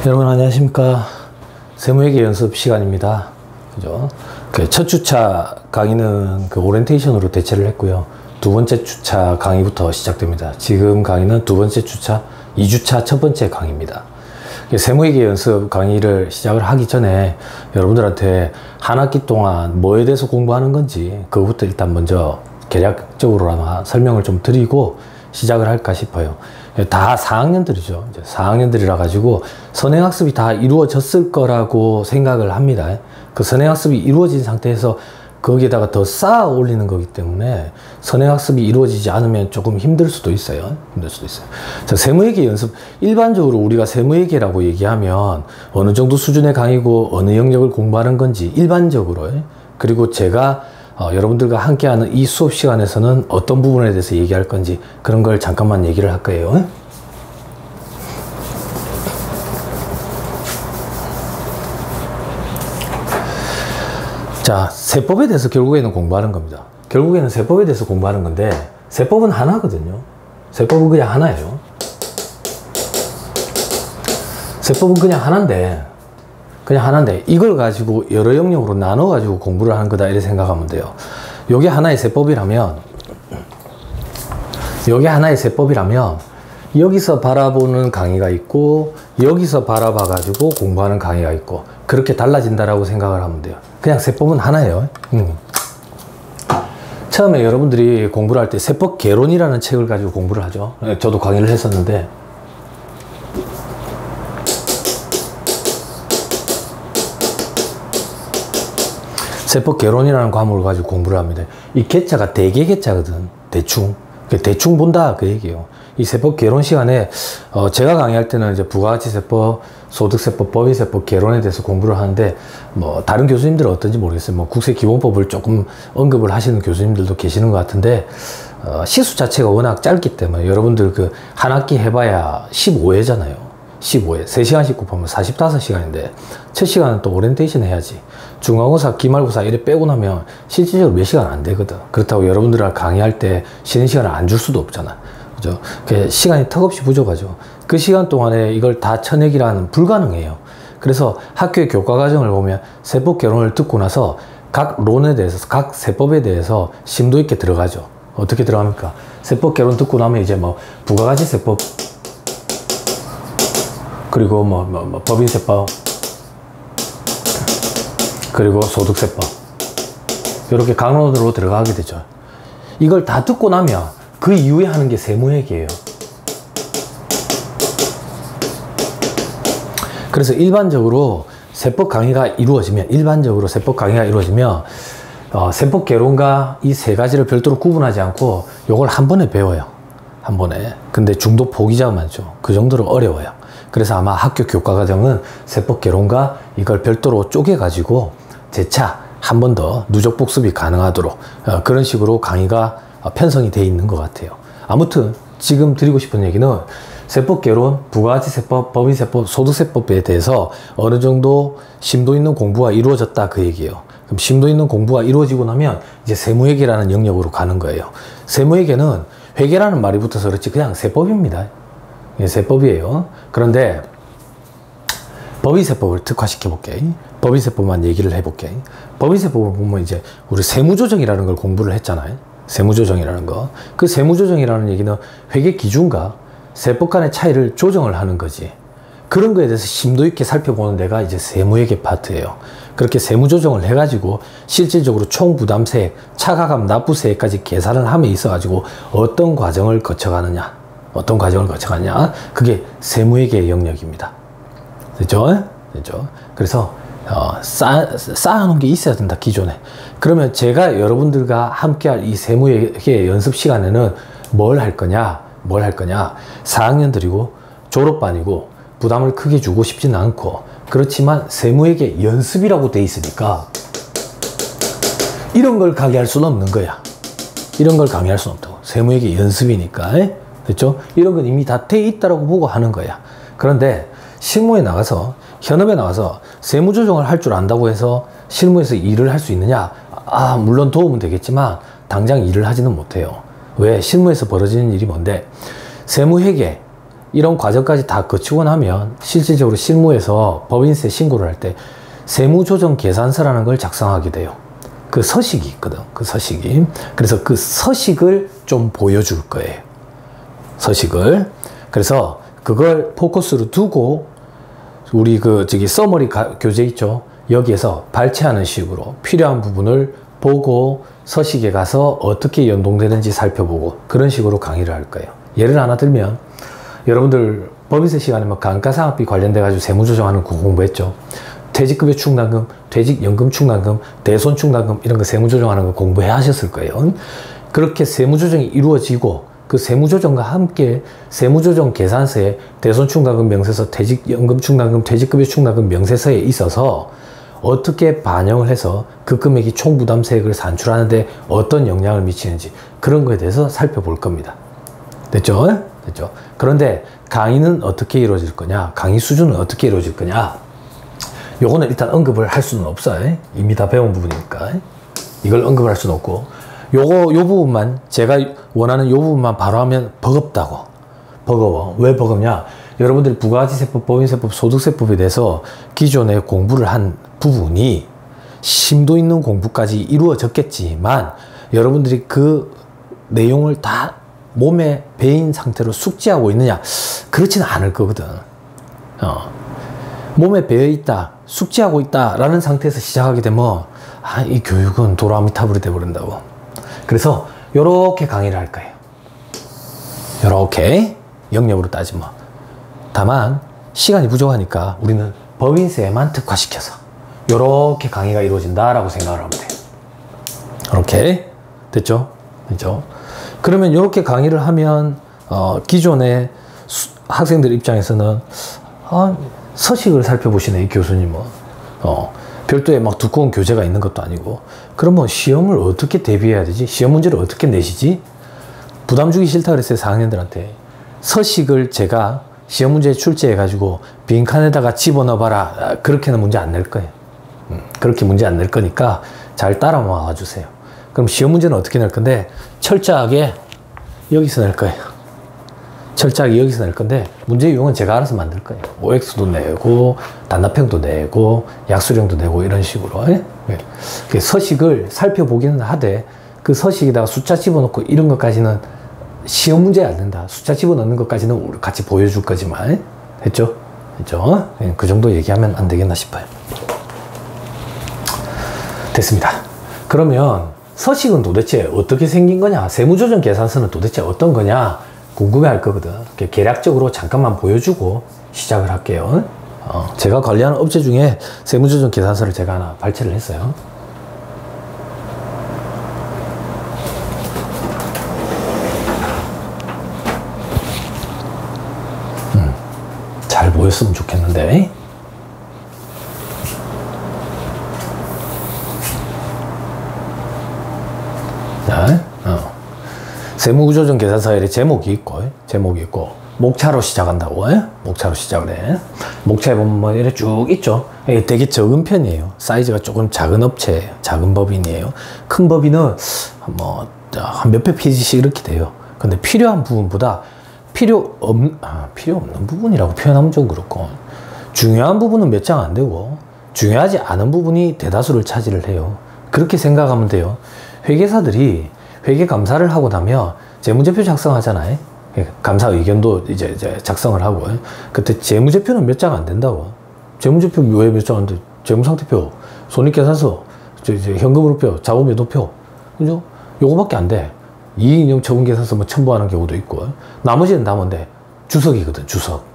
여러분 안녕하십니까. 세무회계 연습 시간입니다. 그죠? 첫 주차 강의는 오리엔테이션으로 대체를 했고요. 두 번째 주차 강의부터 시작됩니다. 지금 강의는 두 번째 주차, 2주차 첫 번째 강의입니다. 세무회계 연습 강의를 시작을 하기 전에 여러분들한테 한 학기 동안 뭐에 대해서 공부하는 건지 그거부터 일단 먼저 개략적으로나마 설명을 좀 드리고 시작을 할까 싶어요. 다 4학년들이죠. 이제 4학년들이라 가지고 선행학습이 다 이루어졌을 거라고 생각을 합니다. 그 선행학습이 이루어진 상태에서 거기에다가 더 쌓아 올리는 거기 때문에 선행학습이 이루어지지 않으면 조금 힘들 수도 있어요. 자, 세무회계 연습, 일반적으로 우리가 세무회계라고 얘기하면 어느 정도 수준의 강의고 어느 영역을 공부하는 건지 일반적으로, 그리고 제가 여러분들과 함께하는 이 수업 시간에서는 어떤 부분에 대해서 얘기할 건지 그런 걸 잠깐만 얘기를 할 거예요. 자, 세법에 대해서 결국에는 공부하는 겁니다. 결국에는 세법에 대해서 공부하는 건데 세법은 하나거든요. 세법은 그냥 하나예요. 세법은 그냥 하나인데 이걸 가지고 여러 영역으로 나눠 가지고 공부를 하는 거다 이렇게 생각하면 돼요. 요게 하나의 세법이라면 여기서 바라보는 강의가 있고 여기서 바라봐 가지고 공부하는 강의가 있고 그렇게 달라진다라고 생각을 하면 돼요. 그냥 세법은 하나예요. 처음에 여러분들이 공부를 할 때 세법 개론이라는 책을 가지고 공부를 하죠. 저도 강의를 했었는데 세법 개론이라는 과목을 가지고 공부를 합니다. 이 개자가 대개 개자거든. 대충 본다 그 얘기예요. 이 세법 개론 시간에 제가 강의할 때는 이제 부가가치세법, 소득세법, 법인세법 개론에 대해서 공부를 하는데 뭐 다른 교수님들은 어떤지 모르겠어요. 뭐 국세기본법을 조금 언급을 하시는 교수님들도 계시는 것 같은데 시수 자체가 워낙 짧기 때문에 여러분들 그 한 학기 해봐야 15회잖아요. 15회, 3시간씩 곱하면 45시간인데 첫 시간은 또 오리엔테이션 해야지. 중간고사, 기말고사 이래 빼고 나면 실질적으로 몇 시간 안 되거든. 그렇다고 여러분들과 강의할 때 쉬는 시간을 안 줄 수도 없잖아. 그죠? 시간이 턱없이 부족하죠. 그 시간 동안에 이걸 다 쳐내기라는 불가능해요. 그래서 학교의 교과과정을 보면 세법 개론을 듣고 나서 각 론에 대해서, 각 세법에 대해서 심도 있게 들어가죠. 어떻게 들어갑니까? 세법 개론 듣고 나면 이제 뭐 부가가치세법, 그리고 법인세법, 그리고 소득세법, 이렇게 강론으로 들어가게 되죠. 이걸 다 듣고 나면 그 이후에 하는 게 세무회계예요. 그래서 일반적으로 세법 강의가 이루어지면 세법 개론과 이 세 가지를 별도로 구분하지 않고 요걸 한 번에 배워요. 한 번에. 근데 중도 포기자가 많죠. 그 정도로 어려워요. 그래서 아마 학교 교과과정은 세법 개론과 이걸 별도로 쪼개가지고 재차 한 번 더 누적 복습이 가능하도록 그런 식으로 강의가 편성이 되어 있는 것 같아요. 아무튼 지금 드리고 싶은 얘기는 세법 개론, 부가가치세법, 법인세법, 소득세법에 대해서 어느 정도 심도 있는 공부가 이루어졌다 그 얘기예요. 그럼 심도 있는 공부가 이루어지고 나면 이제 세무회계라는 영역으로 가는 거예요. 세무회계는 회계라는 말이 붙어서 그렇지 그냥 세법입니다. 세법이에요. 그런데 법인세법을 특화시켜 볼게. 법인세법만 얘기를 해볼게. 법인세법을 보면 이제 우리 세무조정이라는 걸 공부를 했잖아요. 세무조정이라는 거. 그 세무조정이라는 얘기는 회계 기준과 세법 간의 차이를 조정을 하는 거지. 그런 거에 대해서 심도 있게 살펴보는 데가 이제 세무회계 파트예요. 그렇게 세무조정을 해가지고 실질적으로 총부담세액, 차가감 납부세액까지 계산을 함에 있어가지고 어떤 과정을 거쳐가느냐. 그게 세무회계의 영역입니다. 됐죠? 그래서 쌓아놓은 게 있어야 된다, 기존에. 그러면 제가 여러분들과 함께할 이 세무회계 연습 시간에는 뭘 할 거냐? 4학년들이고 졸업반이고 부담을 크게 주고 싶지는 않고 그렇지만 세무회계 연습이라고 돼 있으니까 이런 걸 강의할 수는 없는 거야. 이런 걸 강의할 수는 없다고. 세무회계 연습이니까. 됐죠? 이런 건 이미 다 돼 있다라고 보고 하는 거야. 그런데 실무에 나가서, 현업에 나가서 세무조정을 할 줄 안다고 해서 실무에서 일을 할 수 있느냐? 물론 도움은 되겠지만 당장 일을 하지는 못해요. 왜? 실무에서 벌어지는 일이 뭔데? 세무회계, 이런 과정까지 다 거치고 나면 실질적으로 실무에서 법인세 신고를 할 때 세무조정계산서라는 걸 작성하게 돼요. 그 서식이 있거든. 그 서식이. 그래서 그 서식을 좀 보여줄 거예요. 서식을. 그래서 그걸 포커스로 두고 우리 서머리 교재 있죠. 여기에서 발췌하는 식으로 필요한 부분을 보고 서식에 가서 어떻게 연동되는지 살펴보고 그런 식으로 강의를 할 거예요. 예를 하나 들면 여러분들 법인세 시간에 감가상각비 관련돼 가지고 세무조정하는 거 공부했죠. 퇴직급여 충당금, 퇴직연금 충당금, 대손 충당금 이런 거 세무조정하는 거 공부해 하셨을 거예요. 그렇게 세무조정이 이루어지고 그 세무조정과 함께 세무조정 계산서에 대손 충당금 명세서, 퇴직연금 충당금, 퇴직급여 충당금 명세서에 있어서 어떻게 반영을 해서 그 금액이 총부담세액을 산출하는데 어떤 영향을 미치는지 그런 거에 대해서 살펴볼 겁니다. 됐죠? 됐죠? 그런데 강의는 어떻게 이루어질 거냐? 강의 수준은 어떻게 이루어질 거냐? 요거는 일단 언급을 할 수는 없어요. 이미 다 배운 부분이니까. 이걸 언급을 할 수는 없고 요 부분만 제가 원하는 요 부분만 바로 하면 버겁다고. 버거워. 왜 버겁냐? 여러분들이 부가가치세법, 법인세법, 소득세법에 대해서 기존에 공부를 한 부분이 심도 있는 공부까지 이루어졌겠지만 여러분들이 그 내용을 다 몸에 배인 상태로 숙지하고 있느냐? 그렇지는 않을 거거든. 몸에 배어있다, 숙지하고 있다라는 상태에서 시작하게 되면 이 교육은 도라미타불이 돼버린다고. 그래서 요렇게 강의를 할 거예요. 요렇게 영역으로 따지면. 다만 시간이 부족하니까 우리는 법인세에만 특화시켜서 요렇게 강의가 이루어진다라고 생각을 하면 돼요. 이렇게 됐죠? 됐죠? 그러면 이렇게 강의를 하면 기존의 학생들 입장에서는 서식을 살펴보시네 이 교수님은. 별도의 막 두꺼운 교재가 있는 것도 아니고 그러면 시험을 어떻게 대비해야 되지? 시험 문제를 어떻게 내시지? 부담 주기 싫다 그랬어요 4학년들한테. 서식을 제가 시험 문제에 출제해 가지고 빈칸에다가 집어넣어 봐라 그렇게는 문제 안 낼 거예요. 그렇게 문제 안 낼 거니까 잘 따라와 주세요. 그럼 시험 문제는 어떻게 낼 건데 철저하게 여기서 낼 거예요. 철저하게 여기서 낼 건데 문제 유형은 제가 알아서 만들 거예요. OX도 내고 단답형도 내고 약수령도 내고 이런 식으로. 서식을 살펴보기는 하되 그 서식에다가 숫자 집어넣고 이런 것까지는 시험 문제에 안 된다. 숫자 집어넣는 것까지는 우리 같이 보여줄 거지만. 됐죠? 됐죠? 그 정도 얘기하면 안 되겠나 싶어요. 됐습니다. 그러면 서식은 도대체 어떻게 생긴 거냐? 세무조정 계산서는 도대체 어떤 거냐? 궁금해 할 거거든. 계략적으로 잠깐만 보여주고 시작을 할게요. 제가 관리하는 업체 중에 세무조정 계산서를 제가 하나 발췌를 했어요. 잘 보였으면 좋겠는데. 자, 세무조정 계산서에 제목이 있고, 목차로 시작한다고, 목차로 시작을 해. 목차에 보면 뭐 이렇게 쭉 있죠. 되게 적은 편이에요. 사이즈가 조금 작은 업체예요. 작은 법인이에요. 큰 법인은 뭐, 한 몇백 페이지씩 이렇게 돼요. 근데 필요한 부분보다 필요 없는 부분이라고 표현하면 좀 그렇고, 중요한 부분은 몇 장 안 되고, 중요하지 않은 부분이 대다수를 차지를 해요. 그렇게 생각하면 돼요. 회계사들이 회계 감사를 하고 나면 재무제표 작성하잖아요. 감사 의견도 이제 작성을 하고. 그때 재무제표는 몇 장 안 된다고. 재무제표 왜 몇 장 안 돼? 재무상태표, 손익계산서, 현금흐름표, 자본매도표. 그죠? 요거밖에 안 돼. 이익인용 처분계산서 뭐 첨부하는 경우도 있고. 나머지는 다 뭔데? 주석이거든, 주석.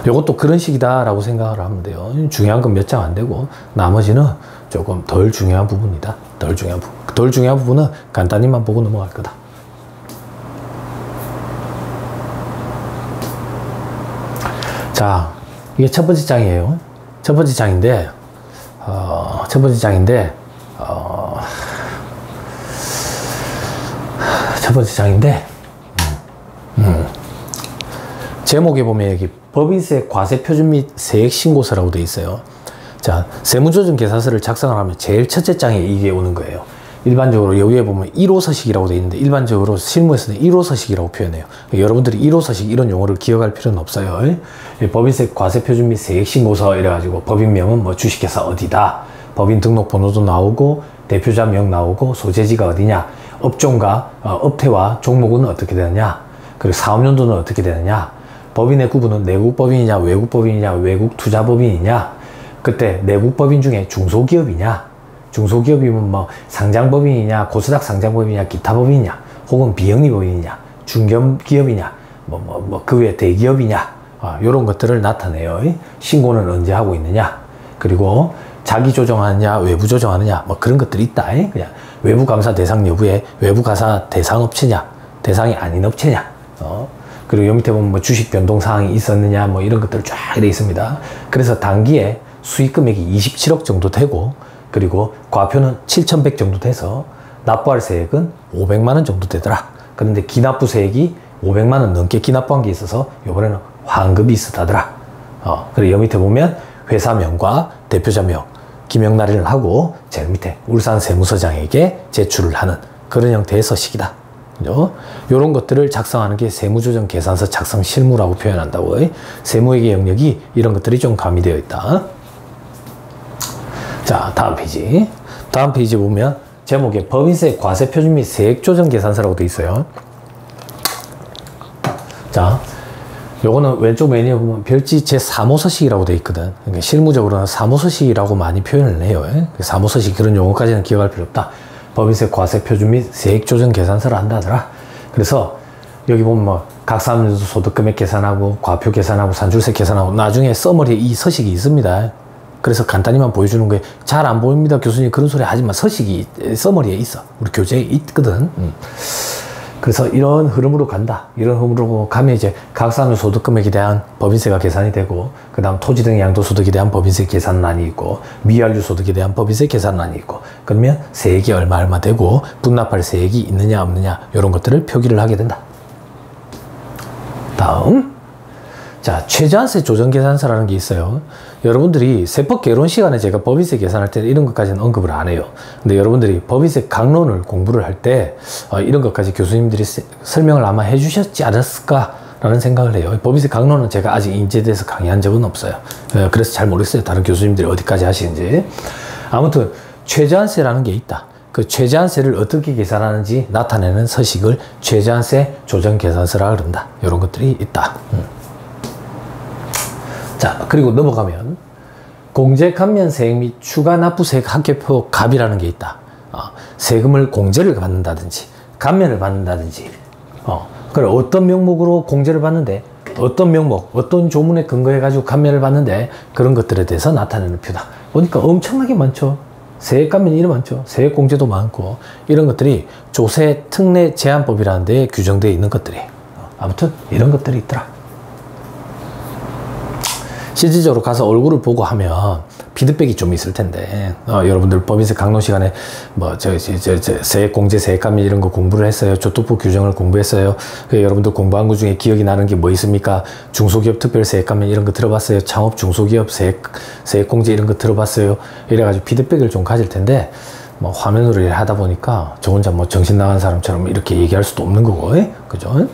요것도 그런 식이다라고 생각을 하면 돼요. 중요한 건 몇 장 안 되고, 나머지는 조금 덜 중요한 부분이다. 덜 중요한 부분은 간단히만 보고 넘어갈 거다. 자, 이게 첫 번째 장이에요. 첫 번째 장인데, 제목에 보면 여기 법인세 과세표준 및 세액신고서라고 되어 있어요. 자, 세무조정 계산서를 작성을 하면 제일 첫째 장에 이게 오는 거예요. 일반적으로 여기에 보면 1호 서식이라고 되어 있는데 일반적으로 실무에서는 1호 서식이라고 표현해요. 여러분들이 1호 서식 이런 용어를 기억할 필요는 없어요. 법인세 과세표준 및 세액신고서 이래가지고 법인명은 뭐 주식회사 어디다, 법인 등록번호도 나오고 대표자명 나오고 소재지가 어디냐, 업종과 업태와 종목은 어떻게 되느냐, 그리고 사업연도는 어떻게 되느냐, 법인의 구분은 내국법인이냐 외국법인이냐 외국투자법인이냐, 그때 내국법인 중에 중소기업이냐, 중소기업이면 뭐 상장법인이냐 고스닥 상장법인이냐 기타법인이냐 혹은 비영리법인이냐 중견기업이냐 그 외에 대기업이냐, 이런 것들을 나타내요. 신고는 언제 하고 있느냐, 그리고 자기 조정하느냐 외부 조정하느냐 뭐 그런 것들이 있다. 그냥 외부 감사 대상 여부에 외부 감사 대상 업체냐 대상이 아닌 업체냐, 그리고 여기 밑에 보면 뭐 주식 변동 사항이 있었느냐 뭐 이런 것들 쫙 되어 있습니다. 그래서 단기에 수익 금액이 27억 정도 되고, 그리고 과표는 7,100 정도 돼서 납부할 세액은 500만 원 정도 되더라. 그런데 기납부 세액이 500만 원 넘게 기납부한 게 있어서 이번에는 환급이 있었다더라. 그리고 여기 밑에 보면 회사명과 대표자명 기명날인을 하고 제일 밑에 울산 세무서장에게 제출을 하는 그런 형태의 서식이다. 이런 것들을 작성하는 게 세무조정 계산서 작성 실무라고 표현한다고. 세무회계 영역이 이런 것들이 좀 가미되어 있다. 자, 다음 페이지. 다음 페이지 보면 제목에 법인세 과세표준 및 세액조정 계산서라고 되어 있어요. 자, 요거는 왼쪽 메뉴에 보면 별지 제3호서식이라고 되어 있거든. 그러니까 실무적으로는 3호서식이라고 많이 표현을 해요. 3호서식 그런 용어까지는 기억할 필요 없다. 법인세 과세표준 및 세액조정 계산서를 한다더라. 그래서 여기 보면 뭐 각사하면서 소득금액 계산하고 과표 계산하고 산출세 계산하고 나중에 서머리에 이 서식이 있습니다. 그래서 간단히만 보여주는 거에 잘 안 보입니다 교수님 그런 소리 하지만 서식이 서머리에 있어. 우리 교재에 있거든. 그래서 이런 흐름으로 간다. 이런 흐름으로 가면 이제 각사하면 소득금액에 대한 법인세가 계산이 되고, 그 다음 토지 등 양도소득에 대한 법인세 계산란이 있고, 미완료 소득에 대한 법인세 계산란이 있고, 그러면 세액이 얼마 되고 분납할 세액이 있느냐 없느냐 이런 것들을 표기를 하게 된다. 다음, 자, 최저한세 조정계산서라는 게 있어요. 여러분들이 세법 개론 시간에 제가 법인세 계산할 때 이런 것까지는 언급을 안 해요. 근데 여러분들이 법인세 강론을 공부를 할 때 이런 것까지 교수님들이 설명을 아마 해주셨지 않았을까라는 생각을 해요. 법인세 강론은 제가 아직 인제돼서 강의한 적은 없어요. 그래서 잘 모르겠어요. 다른 교수님들이 어디까지 하시는지. 아무튼 최저한세라는 게 있다. 그 최저한세를 어떻게 계산하는지 나타내는 서식을 최저한세 조정계산서라 그런다. 이런 것들이 있다. 자, 그리고 넘어가면 공제감면세액 및 추가납부세액 합계표 갑이라는 게 있다. 세금을 공제를 받는다든지 감면을 받는다든지 그럼 어떤 명목으로 공제를 받는데 어떤 명목, 어떤 조문에 근거해 가지고 감면을 받는데 그런 것들에 대해서 나타내는 표다. 보니까 엄청나게 많죠. 세액 감면이 이런 많죠. 세액 공제도 많고 이런 것들이 조세 특례 제한법이라는 데에 규정되어 있는 것들이 아무튼 이런 것들이 있더라. 실질적으로 가서 얼굴을 보고 하면 피드백이 좀 있을 텐데 여러분들 법인세 강론 시간에 뭐 세액 공제, 세액 감면 이런 거 공부를 했어요. 조특부 규정을 공부했어요. 여러분들 공부한 것 중에 기억이 나는 게 뭐 있습니까? 중소기업 특별 세액 감면 이런 거 들어봤어요. 창업 중소기업 세액 공제 이런 거 들어봤어요. 이래가지고 피드백을 좀 가질 텐데 뭐 화면으로 하다 보니까 저 혼자 뭐 정신 나간 사람처럼 이렇게 얘기할 수도 없는 거고, 그죠?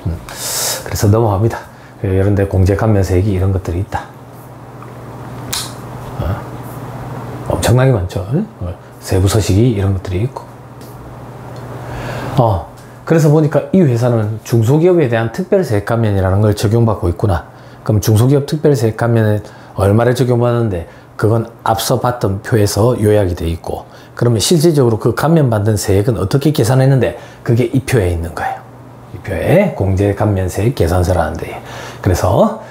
그래서 넘어갑니다. 이런 데 공제 감면 세액이 이런 것들이 있다. 엄청나게 많죠. 세부 서식이 이런 것들이 있고. 그래서 보니까 이 회사는 중소기업에 대한 특별세액 감면이라는 걸 적용받고 있구나. 그럼 중소기업 특별세액 감면에 얼마를 적용받는데 그건 앞서 봤던 표에서 요약이 돼 있고, 그러면 실질적으로 그 감면받은 세액은 어떻게 계산했는데 그게 이 표에 있는 거예요. 이 표에 공제 감면세액 계산서라는데, 그래서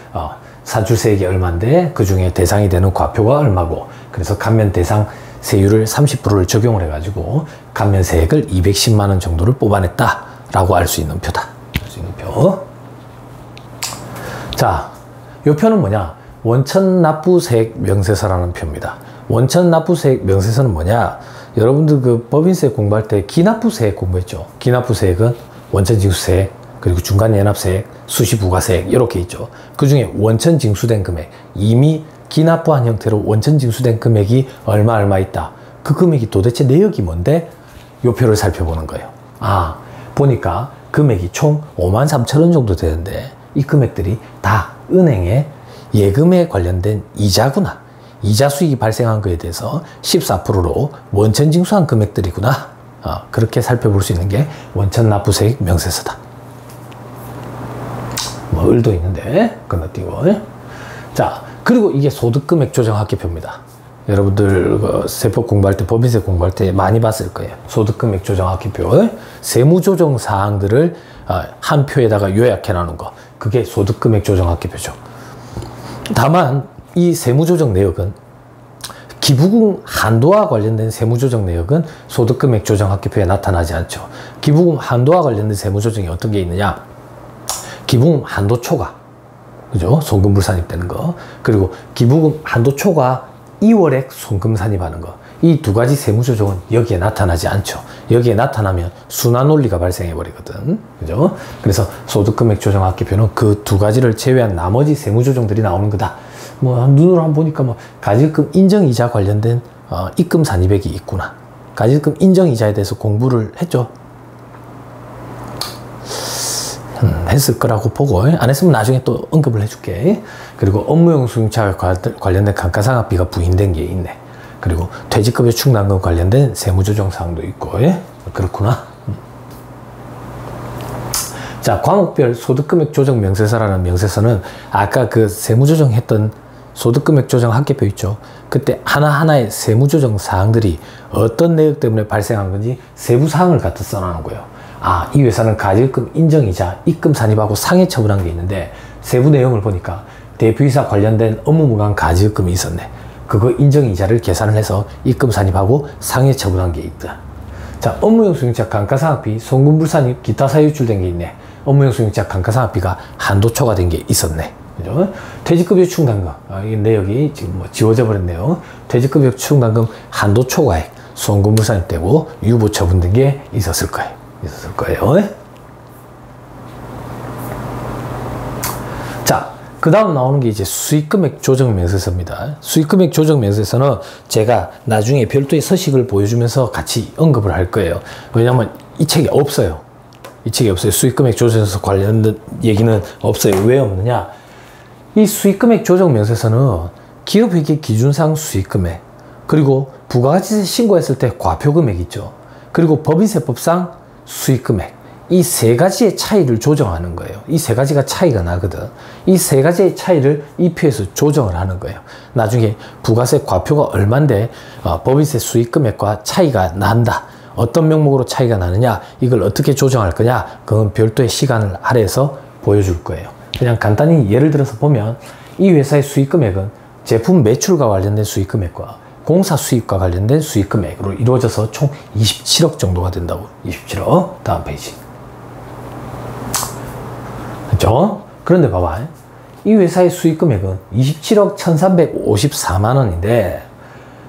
산출세액이 얼마인데 그 중에 대상이 되는 과표가 얼마고, 그래서 감면 대상 세율을 30%를 적용을 해가지고 감면세액을 210만 원 정도를 뽑아냈다라고 알 수 있는 표다. 알 수 있는 표. 자, 이 표는 뭐냐? 원천납부세액 명세서라는 표입니다. 원천납부세액 명세서는 뭐냐? 여러분들 그 법인세 공부할 때 기납부세액 공부했죠. 기납부세액은 원천징수세액, 그리고 중간연합세액, 수시부가세액 이렇게 있죠. 그 중에 원천징수된 금액, 이미 기납부한 형태로 원천징수된 금액이 얼마 있다. 그 금액이 도대체 내역이 뭔데 요 표를 살펴보는 거예요. 아, 보니까 금액이 총 53,000원 정도 되는데 이 금액들이 다 은행의 예금에 관련된 이자구나. 이자 수익이 발생한 거에 대해서 14%로 원천 징수한 금액들이구나. 그렇게 살펴볼 수 있는 게 원천 납부세액 명세서다. 뭐 을도 있는데 건너뛰고. 자, 그리고 이게 소득금액 조정 합계표입니다. 여러분들 세법 공부할 때, 법인세 공부할 때 많이 봤을 거예요. 소득금액 조정 합계표. 세무조정 사항들을 한 표에다가 요약해 놓은 거. 그게 소득금액 조정 합계표죠. 다만 이 세무조정 내역은 기부금 한도와 관련된 세무조정 내역은 소득금액 조정 합계표에 나타나지 않죠. 기부금 한도와 관련된 세무조정이 어떤 게 있느냐? 기부금 한도 초과, 그죠? 송금 산입되는 거. 그리고 기부금 한도 초과 2월액 송금 산입하는 거. 이 두 가지 세무조정은 여기에 나타나지 않죠. 여기에 나타나면 순환 원리가 발생해 버리거든. 그죠? 그래서 소득금액 조정 합계표는 그 두 가지를 제외한 나머지 세무조정들이 나오는 거다. 뭐 눈으로 한번 보니까 뭐 가질금 인정이자 관련된 입금 산입액이 있구나. 가질금 인정이자에 대해서 공부를 했죠. 했을 거라고 보고, 안 했으면 나중에 또 언급을 해줄게. 그리고 업무용 수용차 관련된 감가상각비가 부인된 게 있네. 그리고 퇴직급여 충당금 관련된 세무조정 사항도 있고, 그렇구나. 자, 과목별 소득금액 조정 명세서라는 명세서는 아까 그 세무조정 했던 소득금액 조정 합계표 있죠. 그때 하나하나의 세무조정 사항들이 어떤 내역 때문에 발생한 건지 세부 사항을 갖다 써놓은 거예요. 아, 이 회사는 가질금 인정이자 입금 산입하고 상해 처분한 게 있는데 세부 내용을 보니까 대표이사 관련된 업무무관 가질금이 있었네. 그거 인정이자를 계산을 해서 입금 산입하고 상해 처분한 게 있다. 자, 업무용 수용차 감가상각비, 송금불산입, 기타 사유 유출된 게 있네. 업무용 수용차 감가상각비가 한도 초과된 게 있었네. 그죠? 퇴직급여 충당금, 이 내역이 지금 뭐 지워져 버렸네요. 퇴직급여 충당금 한도 초과액, 송금불산입되고 유보 처분된 게 있었을 거예요. 자, 그 다음 나오는 게 이제 수익금액 조정 명세서입니다. 수익금액 조정 명세서는 제가 나중에 별도의 서식을 보여주면서 같이 언급을 할 거예요. 왜냐하면 이 책이 없어요. 수익금액 조정에서 관련된 얘기는 없어요. 왜 없느냐? 이 수익금액 조정 명세서는 기업회계 기준상 수익금액, 그리고 부가가치세 신고했을 때 과표금액 있죠. 그리고 법인세법상 수익금액, 이 세 가지의 차이를 조정하는 거예요. 이 세 가지가 차이가 나거든. 이 세 가지의 차이를 이 표에서 조정을 하는 거예요. 나중에 부가세 과표가 얼만데 법인세 수익금액과 차이가 난다. 어떤 명목으로 차이가 나느냐, 이걸 어떻게 조정할 거냐, 그건 별도의 시간을 할애해서 보여줄 거예요. 그냥 간단히 예를 들어서 보면 이 회사의 수익금액은 제품 매출과 관련된 수익금액과 공사 수입과 관련된 수익금액으로 이루어져서 총 27억 정도가 된다고. 27억. 다음 페이지. 그렇죠? 그런데 봐봐. 이 회사의 수익금액은 27억 1354만 원인데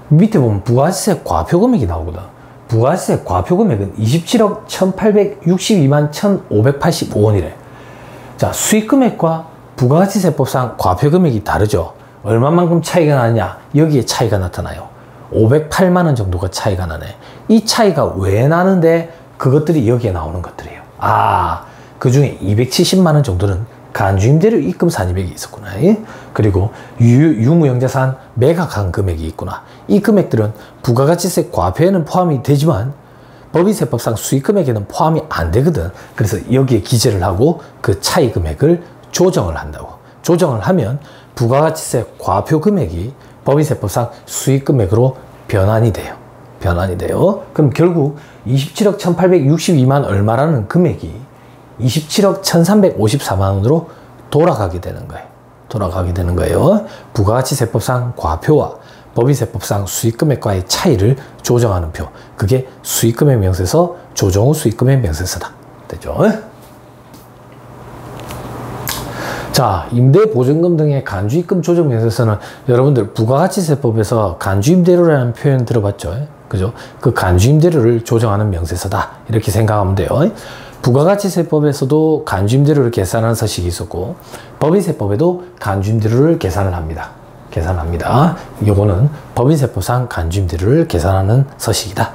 밑에 보면 부가세 과표금액이 나오거든. 부가세 과표금액은 27억 1862만 1585원이래. 자, 수익금액과 부가가치세법상 과표금액이 다르죠. 얼마만큼 차이가 나느냐? 여기에 차이가 나타나요. 508만 원 정도가 차이가 나네. 이 차이가 왜 나는데 그것들이 여기에 나오는 것들이에요. 아, 그 중에 270만 원 정도는 간주임대료 입금 산입액이 있었구나. 그리고 유무형자산 매각한 금액이 있구나. 이 금액들은 부가가치세 과표에는 포함이 되지만 법인세법상 수익금액에는 포함이 안 되거든. 그래서 여기에 기재를 하고 그 차이 금액을 조정을 한다고. 조정을 하면 부가가치세 과표 금액이 법인세법상 수익금액으로 변환이 돼요. 그럼 결국 27억 1862만 얼마라는 금액이 27억 1354만 원으로 돌아가게 되는 거예요. 부가가치세법상 과표와 법인세법상 수익금액과의 차이를 조정하는 표. 그게 수익금액 명세서, 조정 후 수익금액 명세서다. 됐죠? 자, 임대보증금 등의 간주입금 조정 명세서는 여러분들 부가가치세법에서 간주임대료라는 표현 들어봤죠? 그죠? 그 간주임대료를 조정하는 명세서다. 이렇게 생각하면 돼요. 부가가치세법에서도 간주임대료를 계산하는 서식이 있었고 법인세법에도 간주임대료를 계산을 합니다. 요거는 법인세법상 간주임대료를 계산하는 서식이다.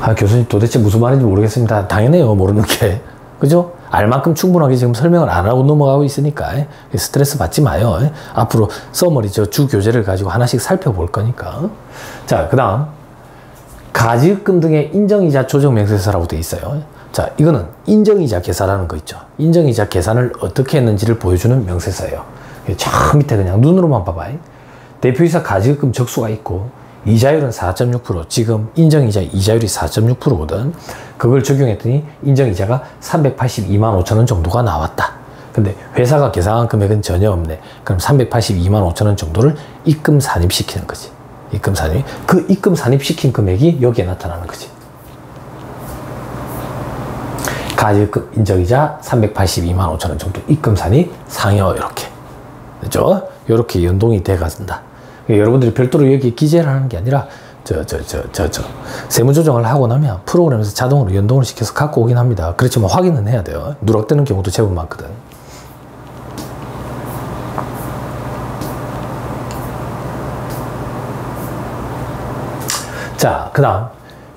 아, 교수님 도대체 무슨 말인지 모르겠습니다. 당연해요. 모르는 게. 그죠? 알 만큼 충분하게 지금 설명을 안 하고 넘어가고 있으니까 스트레스 받지 마요. 앞으로 서머리 주 교재를 가지고 하나씩 살펴볼 거니까. 자, 그 다음 가지급금 등의 인정이자 조정 명세서라고 돼 있어요. 자, 이거는 인정이자 계산하는 거 있죠. 인정이자 계산을 어떻게 했는지를 보여주는 명세서예요. 저 밑에 그냥 눈으로만 봐봐. 대표이사 가지급금 적수가 있고 이자율은 4.6%, 지금 인정이자 이자율이 4.6%거든. 그걸 적용했더니 인정이자가 382만 5천 원 정도가 나왔다. 근데 회사가 계산한 금액은 전혀 없네. 그럼 382만 5천 원 정도를 입금 산입시키는 거지. 입금 산입. 그 입금 산입시킨 금액이 여기에 나타나는 거지. 가지급 인정이자 382만 5천 원 정도 입금 산입 상여 이렇게. 그죠? 이렇게 연동이 돼 간다. 여러분들이 별도로 여기 기재를 하는 게 아니라 세무조정을 하고 나면 프로그램에서 자동으로 연동을 시켜서 갖고 오긴 합니다. 그렇지만 확인은 해야 돼요. 누락되는 경우도 제법 많거든. 자, 그 다음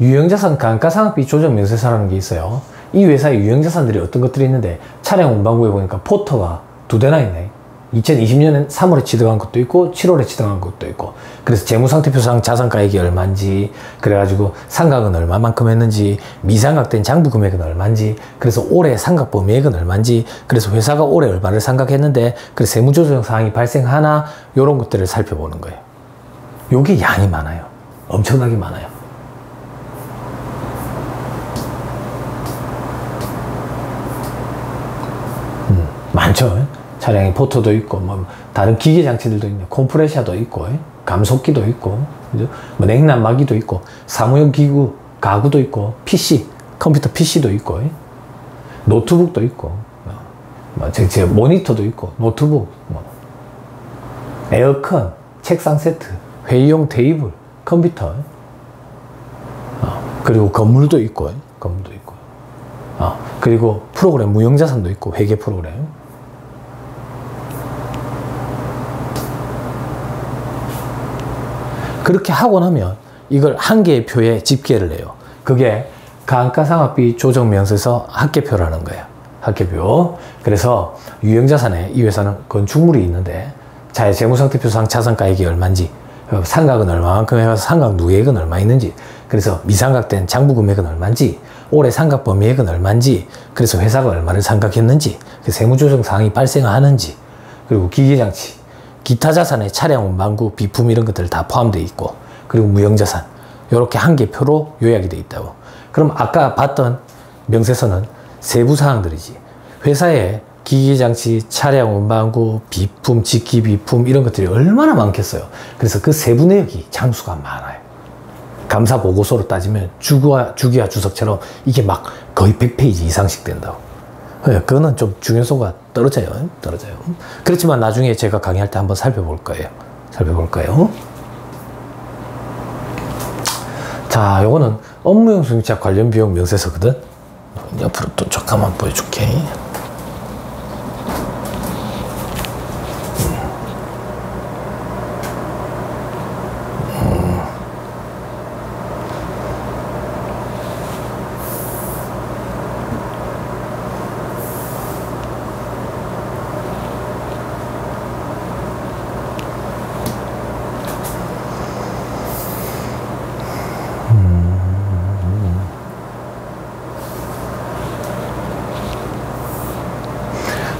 유형자산 감가상각비 조정 명세서라는 게 있어요. 이 회사의 유형자산들이 어떤 것들이 있는데 차량 운반부에 보니까 포터가 2대나 있네. 2020년엔 3월에 취득한 것도 있고 7월에 취득한 것도 있고, 그래서 재무상태표상 자산가액이 얼마인지, 그래가지고 상각은 얼마만큼 했는지, 미상각된 장부 금액은 얼마인지, 그래서 올해 상각 범위액은 얼마인지, 그래서 회사가 올해 얼마를 상각했는데 그래서 세무조정 사항이 발생하나, 요런 것들을 살펴보는 거예요. 요게 양이 많아요. 엄청나게 많아요. 많죠. 차량에 포터도 있고, 뭐, 다른 기계 장치들도 있네. 컴프레셔도 있고, 감속기도 있고, 그죠? 뭐, 냉난마기도 있고, 사무용 기구, 가구도 있고, PC, 컴퓨터 PC도 있고, 노트북도 있고, 뭐, 모니터도 있고, 노트북, 뭐, 에어컨, 책상 세트, 회의용 테이블, 컴퓨터, 그리고 건물도 있고, 그리고 프로그램, 무형자산도 있고, 회계 프로그램. 그렇게 하고 나면 이걸 한 개의 표에 집계를 해요. 그게 감가상각비 조정명세서 합계표라는 거예요. 합계표. 그래서 유형자산에 이 회사는 건축물이 있는데 자의 재무상태표상 자산가액이 얼마인지, 상각은 얼마만큼 해서 상각 누계액은 얼마 있는지, 그래서 미상각된 장부 금액은 얼마인지, 올해 상각 범위액은 얼마인지, 그래서 회사가 얼마를 상각했는지, 그 세무조정 사항이 발생하는지, 그리고 기계장치, 기타 자산에 차량, 운반구, 비품 이런 것들 다 포함되어 있고, 그리고 무형자산 이렇게 한 개 표로 요약이 되어 있다고. 그럼 아까 봤던 명세서는 세부 사항들이지. 회사에 기계장치, 차량, 운반구, 비품, 직기비품 이런 것들이 얼마나 많겠어요. 그래서 그 세부 내역이 장수가 많아요. 감사 보고서로 따지면 주기와 주석처럼 이게 막 거의 100페이지 이상씩 된다고. 그거는 좀 중요성과 떨어져요. 그렇지만 나중에 제가 강의할 때 한번 살펴볼 거예요. 자, 요거는 업무용 승용차 관련 비용 명세서거든. 옆으로 또 잠깐만 보여줄게.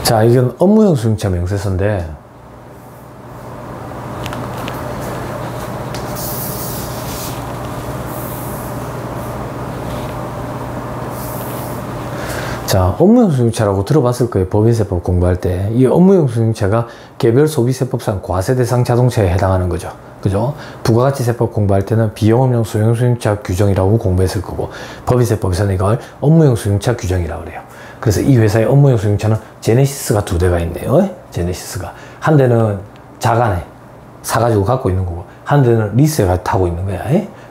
자, 이건 업무용 승용차 명세서인데, 자, 업무용 승용차라고 들어봤을 거예요. 법인세법 공부할 때. 이 업무용 승용차가 개별 소비세법상 과세 대상 자동차에 해당하는 거죠. 그죠? 부가가치세법 공부할 때는 비영업용 소형 승용차 규정이라고 공부했을 거고, 법인세법에서는 이걸 업무용 승용차 규정이라고 그래요. 그래서 이 회사의 업무용 승용차는 제네시스가 2대가 있네요. 제네시스가. 한 대는 자간에 사가지고 갖고 있는 거고, 한 대는 리스에 타고 있는 거야.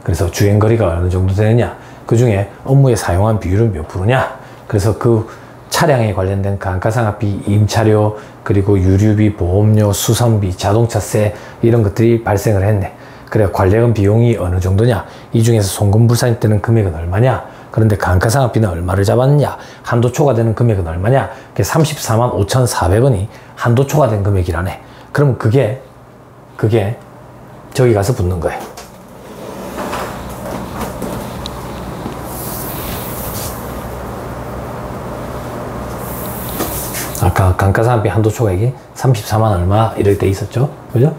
그래서 주행거리가 어느 정도 되느냐, 그 중에 업무에 사용한 비율은 몇 프로냐, 그래서 그 차량에 관련된 감가상각비, 임차료, 그리고 유류비, 보험료, 수선비, 자동차세 이런 것들이 발생을 했네. 그래 관리금 비용이 어느 정도냐, 이 중에서 송금불산이 되는 금액은 얼마냐, 그런데 감가상각비는 얼마를 잡았느냐, 한도 초과되는 금액은 얼마냐, 그게 34만 5,400원이 한도 초과된 금액이라네. 그럼 그게 저기 가서 붙는 거예요. 아까 감가상각비 한도 초과액이 34만 얼마 이럴 때 있었죠, 그죠?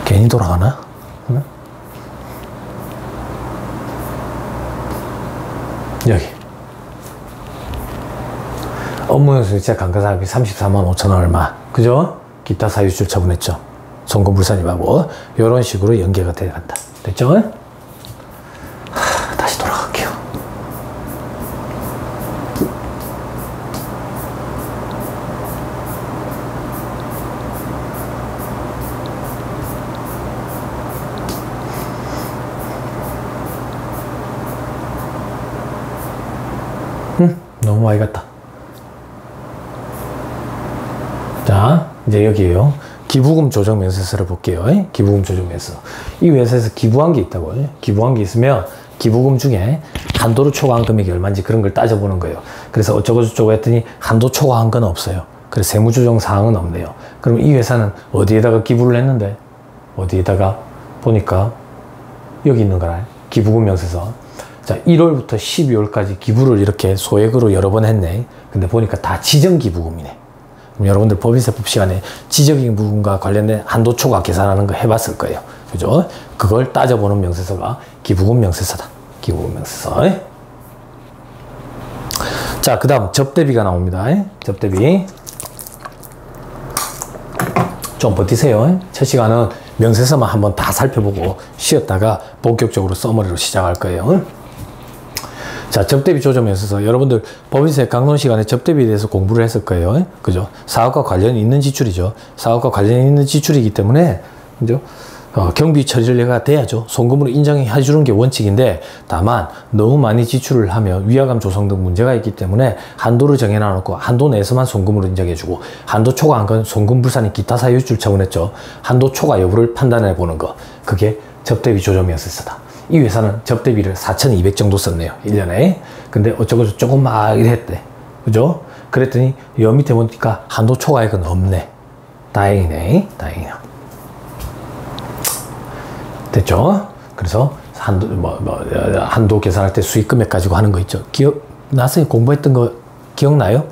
괜히 돌아가나? 응? 여기 업무용수이자 감가상각비 34만 5천 원 얼마, 그죠? 기타 사유줄 처분했죠. 송금불산임하고 이런 식으로 연계가 돼간다. 됐죠? 다시 돌아갈게요. 너무 많이 갔다. 자, 이제 여기에요. 기부금 조정 명세서를 볼게요. 기부금 조정 명세서. 이 회사에서 기부한 게 있다고. 기부한 게 있으면 기부금 중에 한도를 초과한 금액이 얼마인지 그런 걸 따져보는 거예요. 그래서 어쩌고저쩌고 했더니 한도 초과한 건 없어요. 그래서 세무조정 사항은 없네요. 그럼 이 회사는 어디에다가 기부를 했는데, 어디에다가 보니까 여기 있는 거라. 기부금 명세서. 자, 1월부터 12월까지 기부를 이렇게 소액으로 여러 번 했네. 근데 보니까 다 지정기부금이네. 그럼 여러분들 법인세법 시간에 지정기부금과 관련된 한도 초과 계산하는 거 해봤을 거예요. 그죠? 그걸 따져보는 명세서가 기부금 명세서다. 기부금 명세서. 자, 그 다음 접대비가 나옵니다. 접대비. 좀 버티세요. 첫 시간은 명세서만 한번 다 살펴보고 쉬었다가 본격적으로 서머리로 시작할 거예요. 자, 접대비 조정 명세서. 여러분들 법인세 강론 시간에 접대비에 대해서 공부를 했을 거예요. 그죠? 사업과 관련이 있는 지출이죠. 사업과 관련이 있는 지출이기 때문에, 그죠? 경비 처리가 돼야죠. 송금으로 인정해 주는 게 원칙인데, 다만 너무 많이 지출을 하면 위화감 조성 등 문제가 있기 때문에 한도를 정해놔놓고 한도 내에서만 송금으로 인정해주고, 한도 초과한 건 송금불산이 기타 사유줄 처분했죠. 한도 초과 여부를 판단해 보는 거, 그게 접대비 조정 명세서다. 이 회사는 접대비를 4,200 정도 썼네요. 1년에. 근데 어쩌고저쩌고 막 이랬대. 그죠? 그랬더니 여 밑에 보니까 한도 초과액은 없네. 다행이네. 다행이야. 됐죠? 그래서 한도 계산할 때 수익 금액 가지고 하는 거 있죠. 나중에 공부했던 거 기억나요?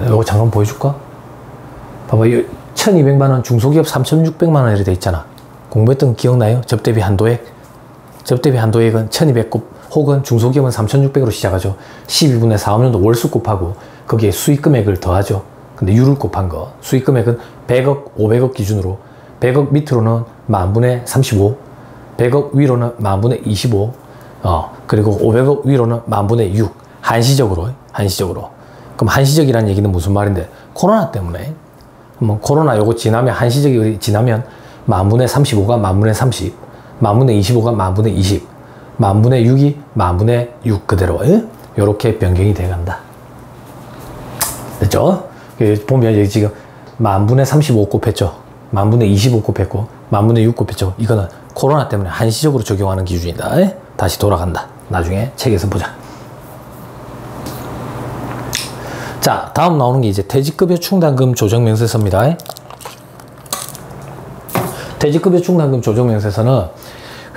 이거 잠깐 보여줄까? 봐봐. 1,200만 원, 중소기업 3,600만 원 이렇게 돼 있잖아. 공부했던 거 기억나요? 접대비 한도액. 접대비 한도액은 1,200곱 혹은 중소기업은 3,600으로 시작하죠. 12분의 4업년도 월수 곱하고 거기에 수익 금액을 더하죠. 근데 유를 곱한 거. 수익 금액은 100억, 500억 기준으로 100억 밑으로는 만분의 35, 100억 위로는 만분의 25, 그리고 500억 위로는 만분의 6. 한시적으로. 그럼 한시적이라는 얘기는 무슨 말인데? 코로나 때문에. 코로나 요거 지나면, 한시적이 지나면 만분의 35가 만분의 30, 만분의 25가 만분의 20, 만분의 6이 만분의 6 그대로 요렇게 변경이 돼 간다. 됐죠? 보면 여기 지금 만분의 35 곱했죠. 만분의 25 곱했고 만분의 6 곱했죠. 이거는 코로나 때문에 한시적으로 적용하는 기준이다. 다시 돌아간다. 나중에 책에서 보자. 자, 다음 나오는 게 이제 퇴직급여 충당금 조정명세서입니다. 퇴직급여 충당금 조정명세서는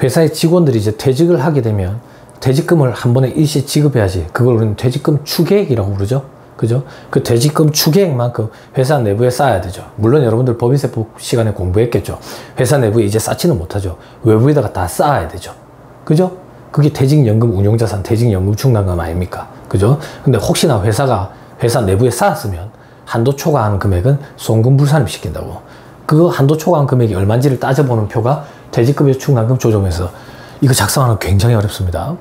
회사의 직원들이 이제 퇴직을 하게 되면 퇴직금을 한 번에 일시 지급해야지. 그걸 우리는 퇴직금 추계액이라고 부르죠. 그죠? 그 퇴직금 추계액만큼 회사 내부에 쌓아야 되죠. 물론 여러분들 법인세법 시간에 공부했겠죠. 회사 내부에 이제 쌓지는 못하죠. 외부에다가 다 쌓아야 되죠. 그죠? 그게 퇴직연금 운용자산, 퇴직연금 충당금 아닙니까? 그죠? 근데 혹시나 회사 내부에 쌓았으면 한도 초과하는 금액은 송금불산임 시킨다고. 그 한도 초과한 금액이 얼마인지를 따져보는 표가 퇴직급여 충당금 조정에서 이거 작성하는 거 굉장히 어렵습니다.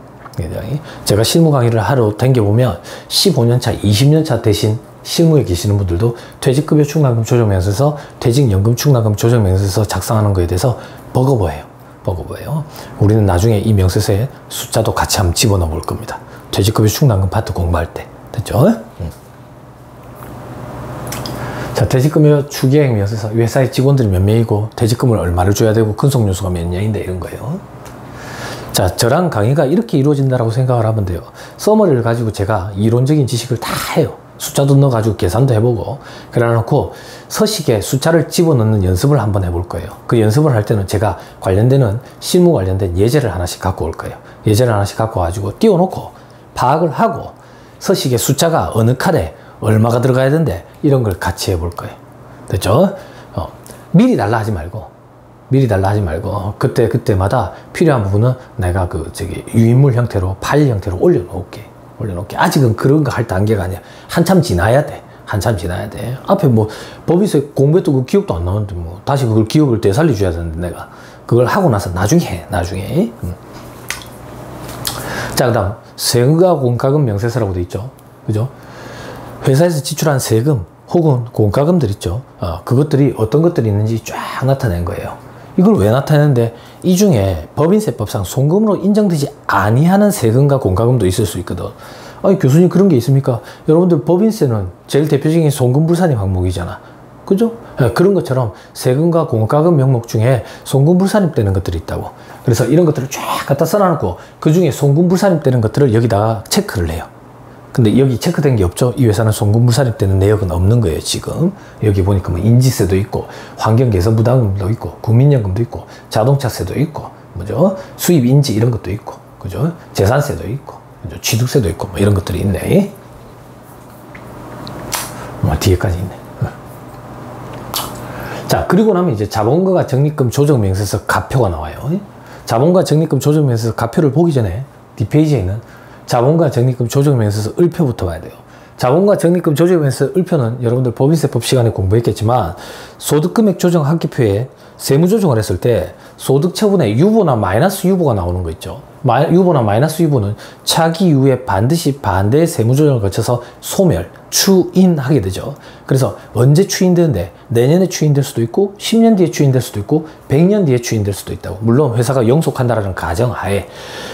제가 실무 강의를 하러 댕겨보면 15년차, 20년차 대신 실무에 계시는 분들도 퇴직급여 충당금 조정명세서, 퇴직연금 충당금 조정명세서 작성하는 거에 대해서 버거워해요. 보고 봐요. 우리는 나중에 이 명세서에 숫자도 같이 한번 집어넣어 볼 겁니다. 퇴직급여 충당금 파트 공부할 때. 됐죠? 자, 퇴직금여 추계획 명세서, 회사의 직원들이 몇 명이고 퇴직금을 얼마를 줘야 되고 근속요소가 몇 년인데 이런 거예요. 자, 저랑 강의가 이렇게 이루어진다고 생각을 하면 돼요. 서머리를 가지고 제가 이론적인 지식을 다 해요. 숫자도 넣어가지고 계산도 해보고 그래놓고 서식에 숫자를 집어넣는 연습을 한번 해볼 거예요. 그 연습을 할 때는 제가 관련되는 실무 관련된 예제를 하나씩 갖고 올 거예요. 예제를 하나씩 갖고 가지고 띄워놓고 파악을 하고 서식에 숫자가 어느 칸에 얼마가 들어가야 되는데 이런 걸 같이 해볼 거예요. 됐죠? 미리 달라 하지 말고 그때마다 필요한 부분은 내가 유인물 형태로 파일 형태로 올려놓을게. 아직은 그런 거 할 단계가 아니야. 한참 지나야 돼. 앞에 뭐 법인세 공부했던 그 기억도 안 나오는데 뭐 다시 그걸 기억을 되살려 줘야 되는데 내가 그걸 하고 나서 나중에 해. 자, 그 다음 세금과 공과금 명세서라고 돼 있죠. 그죠? 회사에서 지출한 세금 혹은 공과금들 있죠. 그것들이 어떤 것들이 있는지 쫙 나타낸 거예요. 이걸 왜 나타내는데 이 중에 법인세법상 송금으로 인정되지 아니하는 세금과 공과금도 있을 수 있거든. 아니 교수님 그런 게 있습니까? 여러분들 법인세는 제일 대표적인 송금불산의 항목이잖아. 그죠? 그런 것처럼 세금과 공과금 명목 중에 송금불산입되는 것들이 있다고. 그래서 이런 것들을 쫙 갖다 써놔놓고 그 중에 송금불산입되는 것들을 여기다가 체크를 해요. 근데 여기 체크된 게 없죠. 이 회사는 송금불산입되는 내역은 없는 거예요, 지금. 여기 보니까 뭐 인지세도 있고, 환경개선부담금도 있고, 국민연금도 있고, 자동차세도 있고, 뭐죠? 수입인지 이런 것도 있고, 그죠? 재산세도 있고, 그죠? 취득세도 있고, 뭐 이런 것들이 있네. 뭐 뒤에까지 있네. 자, 그리고 나면 이제 자본가가 적립금 조정명세서 가표가 나와요. 자본가 적립금 조정명세서 가표를 보기 전에 뒷페이지에 있는 자본가 적립금 조정명세서 을표부터 봐야 돼요. 자본가 적립금 조정명세서 을표는 여러분들 법인세법 시간에 공부했겠지만 소득금액 조정 합계표에 세무조정을 했을 때 소득처분에 유보나 마이너스 유보가 나오는 거 있죠. 유보나 마이너스 유보는 차기 이후에 반드시 반대의 세무조정을 거쳐서 소멸, 추인하게 되죠. 그래서 언제 추인되는데 내년에 추인될 수도 있고 10년 뒤에 추인될 수도 있고 100년 뒤에 추인될 수도 있다고. 물론 회사가 영속한다라는 가정하에.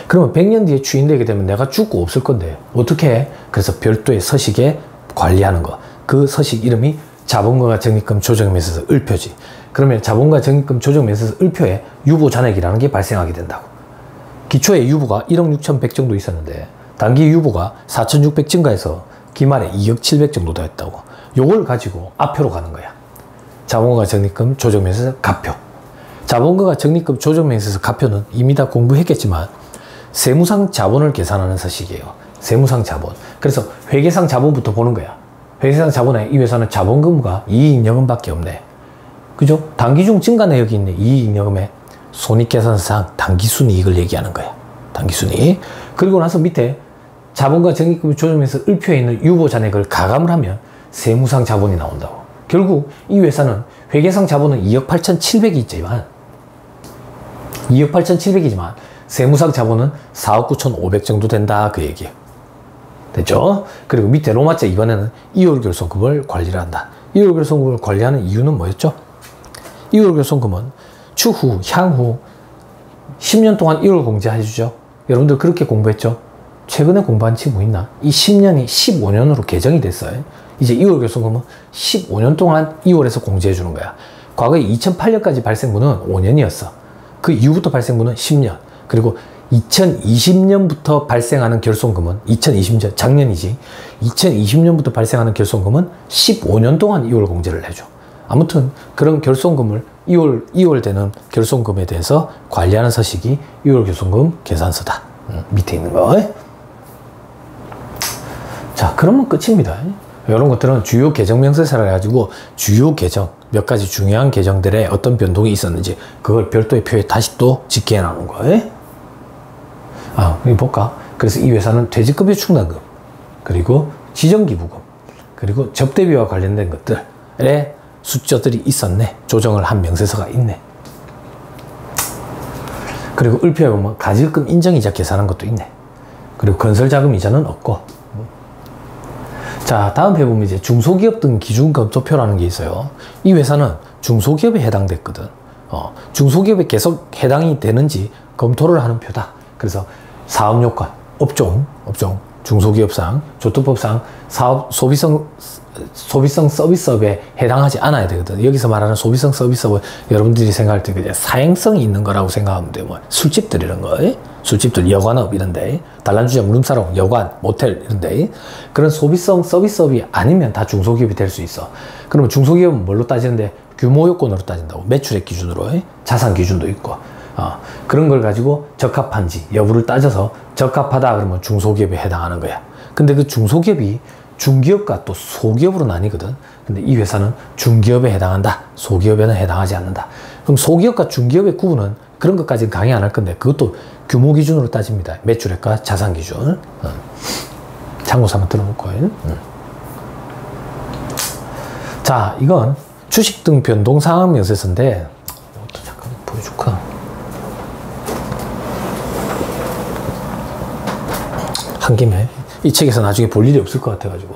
그러면 100년 뒤에 추인되게 되면 내가 죽고 없을 건데 어떻게 해? 그래서 별도의 서식에 관리하는 거. 그 서식 이름이 자본가 적립금 조정명세서 을표지. 그러면 자본가 적립금 조정명세서 을표에 유보 잔액이라는 게 발생하게 된다고. 기초에 유보가 1억 6,100 정도 있었는데 단기 유보가 4,600 증가해서 기말에 2억 700 정도 되었다고. 요걸 가지고 앞표로 가는 거야. 자본가 적립금 조정명세서 가표. 자본가 적립금 조정명세서 가표는 이미 다 공부했겠지만 세무상 자본을 계산하는 서식이에요. 세무상 자본. 그래서 회계상 자본부터 보는 거야. 회계상 자본에 이 회사는 자본금과 이익잉여금밖에 없네. 그죠? 단기중 증가 내역이 있네. 이익잉여금에 손익계산상 당기순이익을 얘기하는 거야. 당기순이익. 그리고 나서 밑에 자본가 적립금 조정명세서 을표에 있는 유보 잔액을 가감을 하면 세무상 자본이 나온다고. 결국 이 회사는 회계상 자본은 2억 8,700이 있지만 2억 8,700이지만 세무상 자본은 4억 9,500 정도 된다 그 얘기예요. 됐죠? 그리고 밑에 로마자 이번에는 2월 결손금을 관리를 한다. 2월 결손금을 관리하는 이유는 뭐였죠? 2월 결손금은 향후 10년 동안 1월 공제해주죠. 여러분들 그렇게 공부했죠? 최근에 공부한 친구 있나? 이 10년이 15년으로 개정이 됐어요. 이제 2월 결손금은 15년 동안 2월에서 공제해주는 거야. 과거에 2008년까지 발생분은 5년이었어. 그 이후부터 발생분은 10년. 그리고 2020년부터 발생하는 결손금은 2020년, 작년이지. 2020년부터 발생하는 결손금은 15년 동안 2월 공제를 해줘. 아무튼 그런 결손금을 2월 되는 결손금에 대해서 관리하는 서식이 2월 결손금 계산서다. 밑에 있는 거. 자, 그러면 끝입니다. 이런 것들은 주요 개정 명세서라 가지고 주요 개정, 몇 가지 중요한 개정들의 어떤 변동이 있었는지 그걸 별도의 표에 다시 또 집계해 나오는 거예요. 여기 볼까? 그래서 이 회사는 퇴직급여 충당금, 그리고 지정기부금, 그리고 접대비와 관련된 것들에 숫자들이 있었네. 조정을 한 명세서가 있네. 그리고 을표에 보면 가지급금 인정이자 계산한 것도 있네. 그리고 건설자금 이자는 없고. 자, 다음 회 보면 이제 중소기업 등 기준검토표라는 게 있어요. 이 회사는 중소기업에 해당됐거든. 중소기업에 계속 해당이 되는지 검토를 하는 표다. 그래서 사업요건, 업종, 중소기업상, 조특법상 소비성 서비스업에 해당하지 않아야 되거든. 여기서 말하는 소비성 서비스업은 여러분들이 생각할 때 그냥 사행성이 있는 거라고 생각하면 돼요. 뭐 술집들 이런 거, 술집들, 여관업 이런데, 단란주점, 무름사롱, 여관, 모텔 이런데, 그런 소비성 서비스업이 아니면 다 중소기업이 될 수 있어. 그러면 중소기업은 뭘로 따지는데 규모 요건으로 따진다고. 매출액 기준으로, 자산 기준도 있고, 그런 걸 가지고 적합한지 여부를 따져서 적합하다 그러면 중소기업에 해당하는 거야. 근데 그 중소기업이 중기업과 또 소기업으로 나뉘거든. 근데 이 회사는 중기업에 해당한다. 소기업에는 해당하지 않는다. 그럼 소기업과 중기업의 구분은 그런 것까지는 강의 안 할 건데 그것도 규모 기준으로 따집니다. 매출액과 자산 기준. 참고서 한번 들어놓고. 자, 이건 주식 등 변동 상황 명세서인데 이것도 잠깐 보여줄까? 한 김에 이 책에서 나중에 볼 일이 없을 것 같아가지고.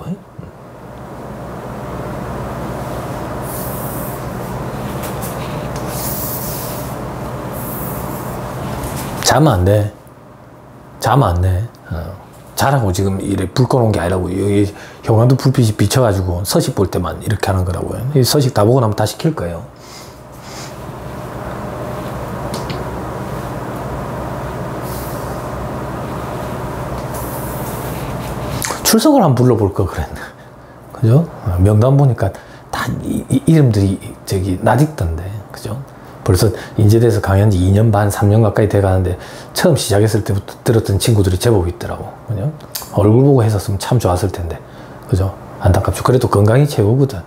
자면 안 돼. 자면 안 돼. 자라고 지금 이래 불 꺼놓은 게 아니라고. 여기 형광등 불빛이 비쳐가지고 서식 볼 때만 이렇게 하는 거라고요. 이 서식 다 보고 나면 다 시킬 거예요. 출석을 한번 불러볼 걸 그랬네. 그죠? 명단 보니까 다 이름들이 저기 낯익던데. 그죠? 벌써 인제대에서 강의한 지 2년 반, 3년 가까이 돼 가는데 처음 시작했을 때부터 들었던 친구들이 제법 있더라고. 그죠? 얼굴 보고 했었으면 참 좋았을 텐데. 그죠? 안타깝죠. 그래도 건강이 최고거든.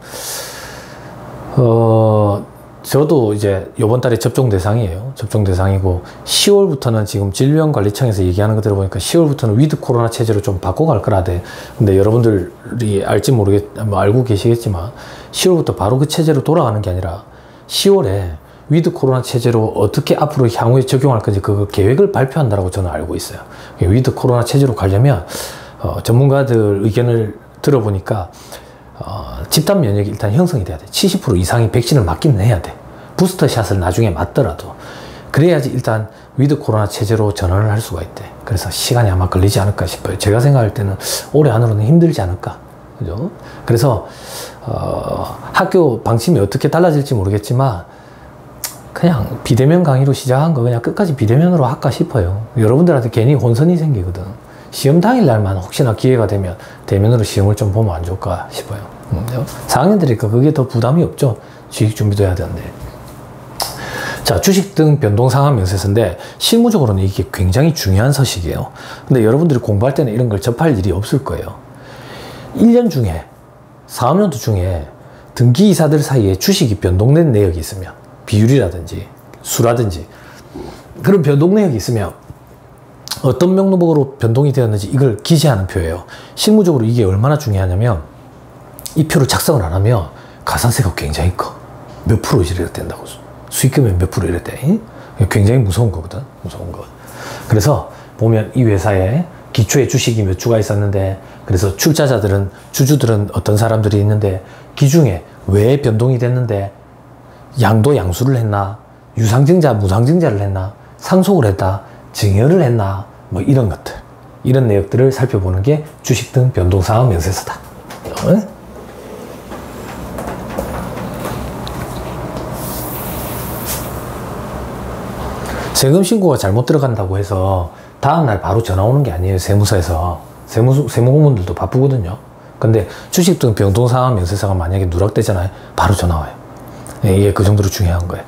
저도 이제 요번 달에 접종 대상이에요. 접종 대상이고 10월부터는 지금 질병관리청에서 얘기하는 거 들어보니까 10월부터는 위드 코로나 체제로 좀 바꿔갈 거라대. 근데 여러분들이 알지 뭐 알고 계시겠지만 10월부터 바로 그 체제로 돌아가는 게 아니라 10월에 위드 코로나 체제로 어떻게 앞으로 향후에 적용할 건지 그 계획을 발표한다라고 저는 알고 있어요. 위드 코로나 체제로 가려면 전문가들 의견을 들어보니까 집단 면역이 일단 형성이 돼야 돼. 70% 이상이 백신을 맞기는 해야 돼. 부스터 샷을 나중에 맞더라도. 그래야지 일단 위드 코로나 체제로 전환을 할 수가 있대. 그래서 시간이 아마 걸리지 않을까 싶어요. 제가 생각할 때는 올해 안으로는 힘들지 않을까. 그죠? 그래서 학교 방침이 어떻게 달라질지 모르겠지만 그냥 비대면 강의로 시작한 거 그냥 끝까지 비대면으로 할까 싶어요. 여러분들한테 괜히 혼선이 생기거든. 시험 당일날만 혹시나 기회가 되면 대면으로 시험을 좀 보면 안 좋을까 싶어요. 4학년들이니까 그게 더 부담이 없죠. 주식 준비도 해야 되는데. 자, 주식 등 변동 상황 명세서인데 실무적으로는 이게 굉장히 중요한 서식이에요. 근데 여러분들이 공부할 때는 이런 걸 접할 일이 없을 거예요. 1년 중에 4학년도 중에 등기이사들 사이에 주식이 변동된 내역이 있으면 비율이라든지 수라든지 그런 변동 내역이 있으면 어떤 명목으로 변동이 되었는지 이걸 기재하는 표예요. 실무적으로 이게 얼마나 중요하냐면 이 표를 작성을 안 하면 가산세가 굉장히 커. 몇 프로 이래 된다고. 수익금이 몇 프로 이래 돼. 굉장히 무서운 거거든. 무서운 거. 그래서 보면 이 회사에 기초에 주식이 몇 주가 있었는데 그래서 출자자들은 주주들은 어떤 사람들이 있는데 기중에 왜 변동이 됐는데 양도 양수를 했나 유상증자 무상증자를 했나 상속을 했다 증여를 했나 뭐 이런 것들 이런 내역들을 살펴보는 게 주식 등 변동상황 명세서다. 세금 신고가 잘못 들어간다고 해서 다음날 바로 전화 오는 게 아니에요. 세무서에서. 세무공무원들도 바쁘거든요. 근데 주식 등 변동상황 명세서가 만약에 누락되잖아요. 바로 전화 와요. 이게 그 정도로 중요한 거예요.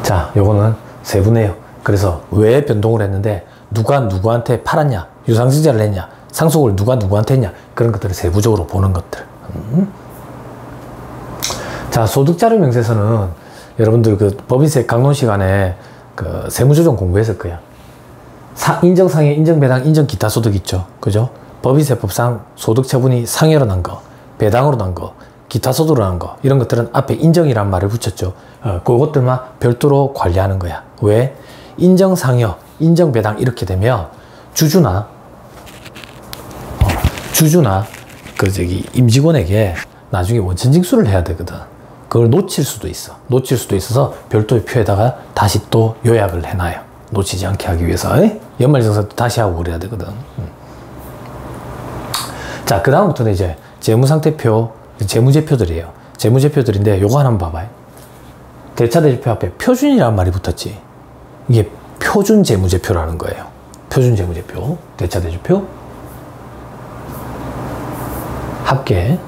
자, 요거는 세부네요. 그래서 왜 변동을 했는데 누가 누구한테 팔았냐, 유상증자를 했냐, 상속을 누가 누구한테 했냐 그런 것들을 세부적으로 보는 것들. 자, 소득자료 명세서는 여러분들 그 법인세 강론 시간에 그 세무조정 공부했을 거야. 인정상해, 인정배당, 인정기타소득 있죠. 그죠? 법인세법상 소득처분이 상해로 난 거, 배당으로 난 거, 기타소득으로 난 거 이런 것들은 앞에 인정이란 말을 붙였죠. 그것들만 별도로 관리하는 거야. 왜? 인정상여, 인정배당 이렇게 되면 주주나 그 임직원에게 나중에 원천징수를 해야 되거든. 그걸 놓칠 수도 있어. 놓칠 수도 있어서 별도의 표에다가 다시 또 요약을 해놔요. 놓치지 않게 하기 위해서. 연말정산도 다시 하고 그래야 되거든. 자, 그 다음부터는 이제 재무상태표, 재무제표들이에요. 재무제표들인데 요거 하나 한번 봐봐요. 대차대조표 앞에 표준이라는 말이 붙었지. 이게 표준재무제표라는 거예요. 표준재무제표, 대차대조표, 합계,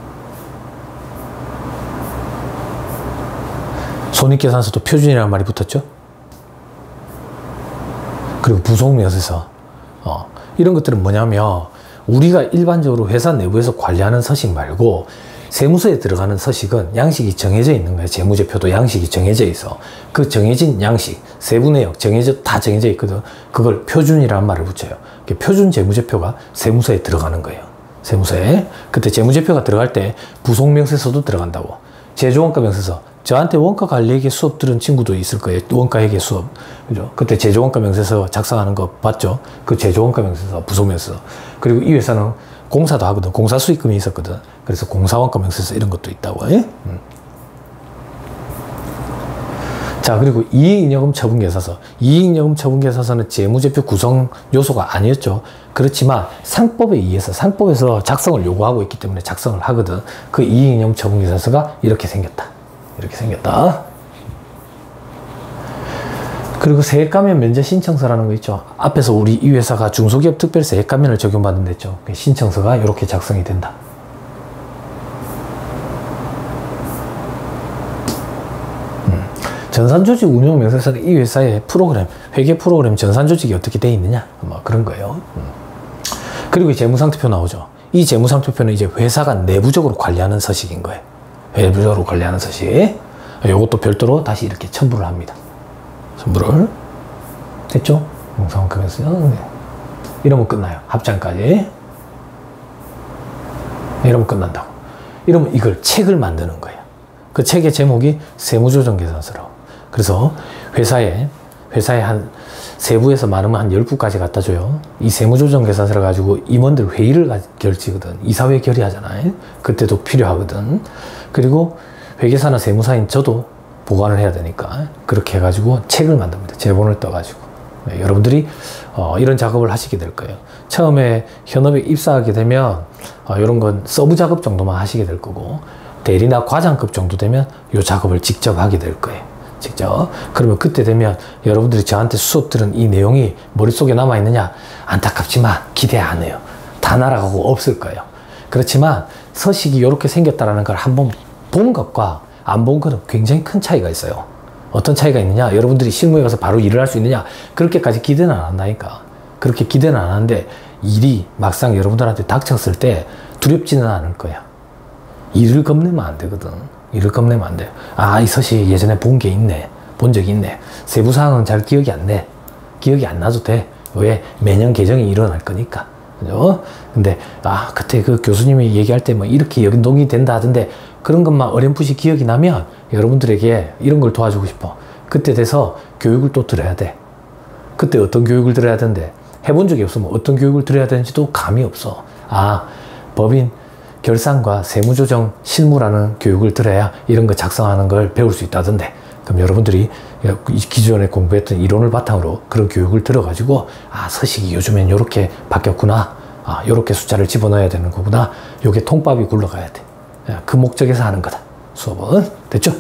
손익계산서도 표준이라는 말이 붙었죠. 그리고 부속명세서, 이런 것들은 뭐냐면 우리가 일반적으로 회사 내부에서 관리하는 서식 말고 세무서에 들어가는 서식은 양식이 정해져 있는 거예요. 재무제표도 양식이 정해져 있어. 그 정해진 양식, 세부 내역 다 정해져 있거든. 그걸 표준이라는 말을 붙여요. 표준 재무제표가 세무서에 들어가는 거예요. 세무서에. 그때 재무제표가 들어갈 때 부속명세서도 들어간다고. 제조원가명세서. 저한테 원가 관리회계 수업 들은 친구도 있을 거예요. 원가회계 수업. 그죠? 그때 제조원가명세서 작성하는 거 봤죠? 그 제조원가명세서, 부속명세서. 그리고 이 회사는 공사도 하거든. 공사 수익금이 있었거든. 그래서 공사원가명세서 이런 것도 있다고. 자, 그리고 이익잉여금 처분계산서. 이익잉여금 처분계산서는 재무제표 구성 요소가 아니었죠. 그렇지만 상법에 의해서, 상법에서 작성을 요구하고 있기 때문에 작성을 하거든. 그 이익잉여금 처분계산서가 이렇게 생겼다. 이렇게 생겼다. 그리고 세액감면 면제 신청서라는 거 있죠. 앞에서 우리 이 회사가 중소기업 특별 세액감면을 적용받는다 했죠. 신청서가 이렇게 작성이 된다. 전산조직 운영명세서는 이 회사의 프로그램, 회계 프로그램 전산조직이 어떻게 되어 있느냐, 뭐 그런 거예요. 그리고 재무상태표 나오죠. 이 재무상태표는 이제 회사가 내부적으로 관리하는 서식인 거예요. 내부적으로 관리하는 서식. 이것도 별도로 다시 이렇게 첨부를 합니다. 첨부를. 됐죠? 영상만큼에서. 이러면 끝나요. 합장까지. 이러면 끝난다고. 이러면 이걸 책을 만드는 거예요. 그 책의 제목이 세무조정계산서라고. 그래서 회사에 한 세부에서 많으면 한 10부까지 갖다 줘요. 이 세무조정계산서를 가지고 임원들 회의를 결치거든. 이사회 결의하잖아요. 그때도 필요하거든. 그리고 회계사나 세무사인 저도 보관을 해야 되니까 그렇게 해가지고 책을 만듭니다. 제본을 떠가지고. 네, 여러분들이 이런 작업을 하시게 될 거예요. 처음에 현업에 입사하게 되면 이런 건 서브 작업 정도만 하시게 될 거고, 대리나 과장급 정도 되면 이 작업을 직접 하게 될 거예요. 직접. 그러면 그때 되면 여러분들이 저한테 수업 들은 이 내용이 머릿속에 남아있느냐? 안타깝지만 기대 안 해요. 다 날아가고 없을 거예요. 그렇지만 서식이 이렇게 생겼다는 걸 한번 본 것과 안 본 것은 굉장히 큰 차이가 있어요. 어떤 차이가 있느냐? 여러분들이 실무에 가서 바로 일을 할 수 있느냐? 그렇게까지 기대는 안 한다니까. 그렇게 기대는 안 하는데 일이 막상 여러분들한테 닥쳤을 때 두렵지는 않을 거야. 일을 겁내면 안 되거든. 일을 겁내면 안 돼. 아, 이 서식 예전에 본 게 있네. 본 적이 있네. 세부 사항은 잘 기억이 안 나. 기억이 안 나도 돼. 왜? 매년 개정이 일어날 거니까. 그죠? 근데, 아, 그때 그 교수님이 얘기할 때 뭐 이렇게 연동이 된다 하던데 그런 것만 어렴풋이 기억이 나면 여러분들에게 이런 걸 도와주고 싶어. 그때 돼서 교육을 또 들어야 돼. 그때 어떤 교육을 들어야 되는데 해본 적이 없으면 어떤 교육을 들어야 되는지도 감이 없어. 아, 법인 결산과 세무조정 실무라는 교육을 들어야 이런 거 작성하는 걸 배울 수 있다던데. 그럼 여러분들이 기존에 공부했던 이론을 바탕으로 그런 교육을 들어가지고, 아, 서식이 요즘엔 요렇게 바뀌었구나. 아, 요렇게 숫자를 집어넣어야 되는 거구나. 요게 통밥이 굴러가야 돼. 그 목적에서 하는 거다. 수업은. 됐죠?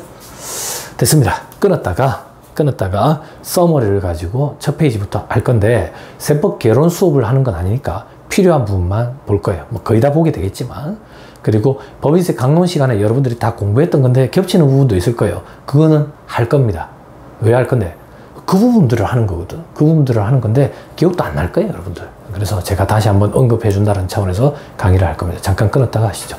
됐습니다. 끊었다가 서머리를 가지고 첫 페이지부터 할 건데, 세법 개론 수업을 하는 건 아니니까 필요한 부분만 볼 거예요. 뭐 거의 다 보게 되겠지만. 그리고 법인세 강론 시간에 여러분들이 다 공부했던 건데 겹치는 부분도 있을 거예요. 그거는 할 겁니다. 왜 할 건데? 그 부분들을 하는 거거든. 그 부분들을 하는 건데 기억도 안 날 거예요, 여러분들. 그래서 제가 다시 한번 언급해 준다는 차원에서 강의를 할 겁니다. 잠깐 끊었다가 하시죠.